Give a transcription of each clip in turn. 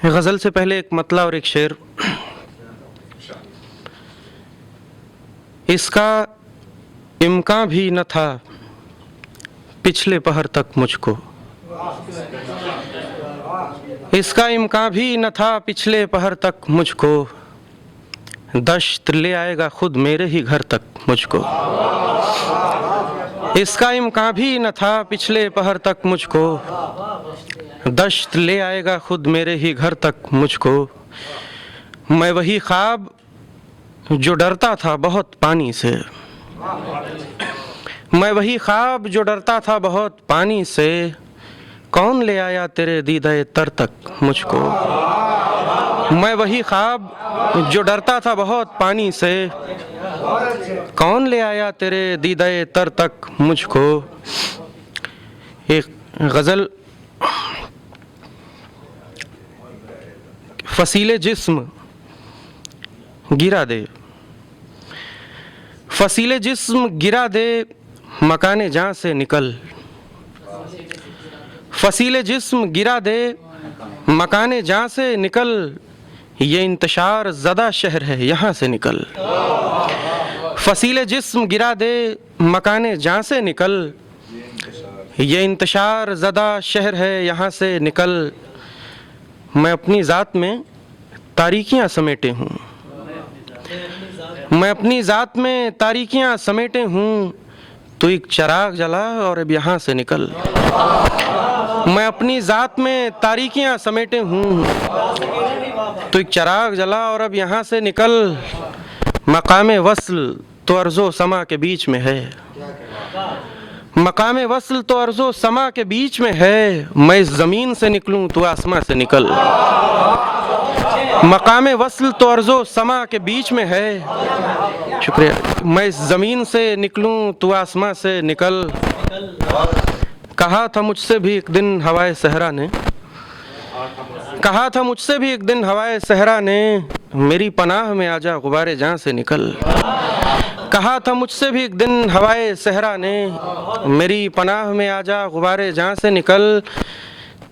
गज़ल से पहले एक मतला और एक शेर। इसका इम्कान भी न था पिछले पहर तक मुझको, इसका इम्कान भी न था पिछले पहर तक मुझको, दश्त ले आएगा खुद मेरे ही घर तक मुझको। इसका इम्कान भी न था पिछले पहर तक मुझको, दश्त ले आएगा खुद मेरे ही घर तक मुझको। मैं वही ख्वाब जो डरता था बहुत पानी से, मैं वही ख्वाब जो डरता था बहुत पानी से, कौन ले आया तेरे दीदाए तर तक मुझको। मैं वही ख्वाब जो डरता था बहुत पानी से, कौन ले आया तेरे दीदाए तर तक मुझको। एक गज़ल। फसीले जिस्म गिरा दे, फसीले जिस्म गिरा दे, मकाने जान से निकल। फसीले जिस्म गिरा दे, मकाने जान से निकल, ये इंतशार ज़दा शहर है यहाँ से निकल। फसीले जिस्म गिरा दे, मकाने जान से निकल, ये इंतशार ज़दा शहर है यहाँ से निकल। मैं अपनी ज़ात में तारीकियाँ समेटे हूँ, मैं अपनी ज़ात में तारीकियाँ समेटे हूँ, तो एक चिराग जला और अब यहाँ से निकल। मैं अपनी ज़ात में तारीकियाँ समेटे हूँ, तो एक चिराग जला और अब यहाँ से निकल। मकामे वस्ल तो अर्ज़ो समा के बीच में है, मकामे वस्ल तो अर्ज़ो समा के बीच में है, मैं इस ज़मीन से निकलूँ तो आसमां से निकल। मकामे वस्ल तो अर्ज़ो समा के बीच में है, शुक्रिया, मैं इस ज़मीन से निकलूँ तो आसमां से निकल। कहा था मुझसे भी एक दिन हवाए सहरा ने, कहा था मुझसे भी एक दिन हवाए सहरा ने, मेरी पनाह में आजा गुबारे जान से निकल। कहा था मुझसे भी एक दिन हवाए सहरा ने, मेरी पनाह में आजा गुबारे जान से निकल।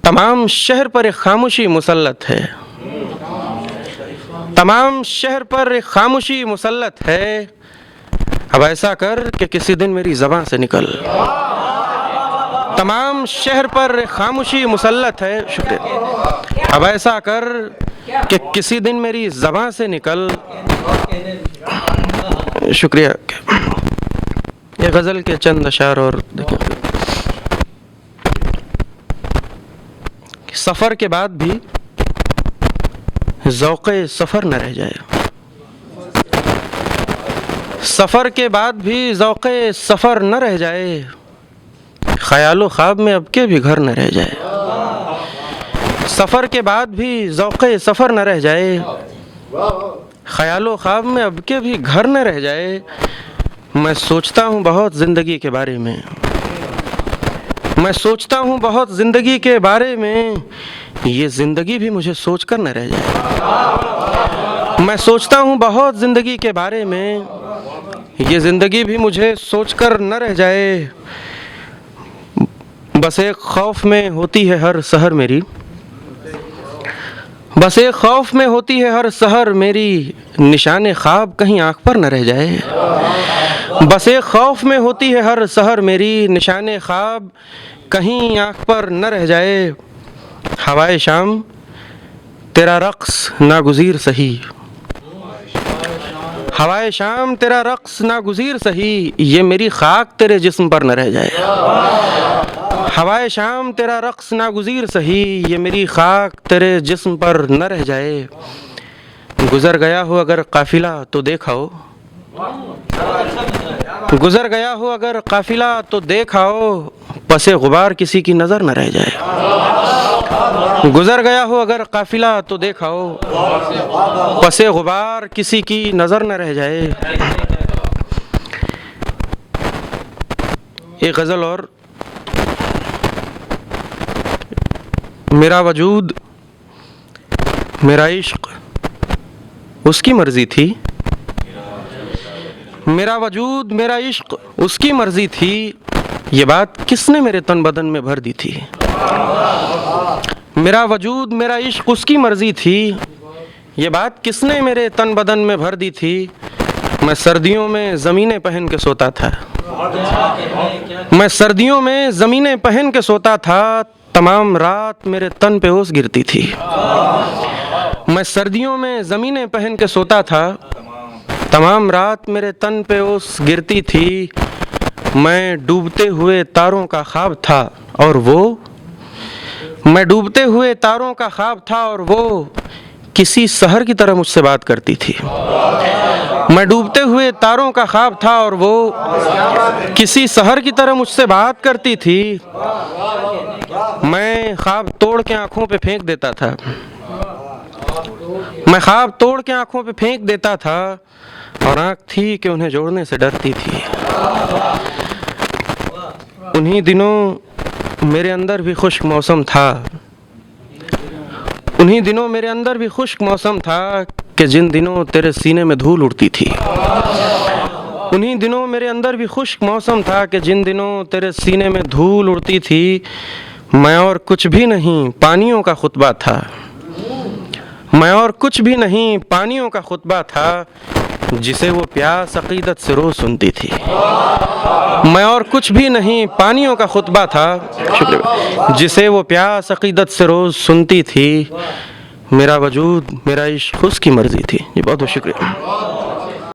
तमाम शहर पर एक खामोशी मुसल्लत है, तमाम शहर पर एक खामोशी मुसल्लत है, अब ऐसा कर कि किसी दिन मेरी ज़बान से निकल। तमाम शहर पर एक खामोशी मुसल्लत है, शुक्रिया, अब ऐसा कर कि किसी दिन मेरी ज़बान से निकल। शुक्रिया। ये गज़ल के चंद अशार और देखिए, सफ़र के बाद भी ज़ौक़े सफ़र न रह जाए, सफ़र के बाद भी ज़ौक़े सफ़र न रह जाए, ख़यालो ख़्वाब में अब के भी घर न रह जाए। सफ़र के बाद भी ज़ौक़े सफ़र न रह जाए, ख़यालो ख़्वाब में अब के भी घर न रह जाए। मैं सोचता हूँ बहुत ज़िंदगी के बारे में, मैं सोचता हूँ बहुत ज़िंदगी के बारे में, ये ज़िंदगी भी मुझे सोच कर न रह जाए। मैं सोचता हूँ बहुत ज़िंदगी के बारे में, ये ज़िंदगी भी मुझे सोच कर न रह जाए। बस एक खौफ में होती है हर सहर मेरी, बस एक खौफ में होती है हर सहर मेरी, निशाने ख्वाब कहीं आँख पर न रह जाए। बस एक खौफ में होती है हर सहर मेरी, निशाने ख्वाब कहीं आँख पर न रह जाए। हवाए शाम तेरा रक़्स नागुज़ीर सही, हवाए शाम तेरा रक़्स नागुज़ीर सही, ये मेरी खाक तेरे जिस्म पर न रह जाए। हवाए शाम तेरा रक़्स नागुज़ीर सही, ये मेरी खाक तेरे जिस्म पर न रह जाए। गुज़र गया हो अगर काफ़िला तो देखाओ, गुज़र गया हो अगर काफ़िला तो देखाओ, पसे गुबार किसी की नज़र न रह जाए। गुज़र गया हो अगर काफ़िला तो देखाओ, पसे गुबार किसी की नज़र न रह जाए। एक गज़ल और। मेरा वजूद मेरा इश्क उसकी मर्ज़ी थी, मेरा वजूद मेरा इश्क उसकी मर्ज़ी थी, ये बात किसने मेरे तन बदन में भर दी थी? मेरा वजूद मेरा इश्क उसकी मर्जी थी, ये बात किसने मेरे तन बदन में भर दी थी। मैं सर्दियों में ज़मीनें पहन के सोता था, मैं सर्दियों में ज़मीनें पहन के सोता था, तमाम रात मेरे तन पे ओस गिरती थी। मैं सर्दियों में ज़मीनें पहन के सोता था, तमाम रात मेरे तन पे ओस गिरती थी। मैं डूबते हुए तारों का ख्वाब था और वो, मैं डूबते हुए तारों का ख्वाब था और वो किसी सहर की तरह मुझसे बात करती थी। मैं डूबते हुए तारों का ख्वाब था और वो किसी सहर की तरह मुझसे बात करती थी। मैं ख्वाब तोड़ के आँखों पे फेंक देता था, मैं ख्वाब तोड़ के आँखों पे फेंक देता था और आँख थी कि उन्हें जोड़ने से डरती थी। उन्हीं दिनों मेरे अंदर भी खुश्क मौसम था, उन्हीं दिनों मेरे अंदर भी खुश्क मौसम था कि जिन दिनों तेरे सीने में धूल उड़ती थी। उन्हीं दिनों मेरे अंदर भी खुश्क मौसम था कि जिन दिनों तेरे सीने में धूल उड़ती थी। मैं और कुछ भी नहीं पानियों का खुतबा था, मैं और कुछ भी नहीं पानियों का खुतबा था, जिसे वो प्यास अकीदत से रोज़ सुनती थी। मैं और कुछ भी नहीं पानियों का खुतबा था, शुक्रिया, जिसे वो प्यास अकीदत से रोज़ सुनती थी। मेरा वजूद मेरा इश्क उसकी मर्ज़ी थी। जी बहुत बहुत शुक्रिया।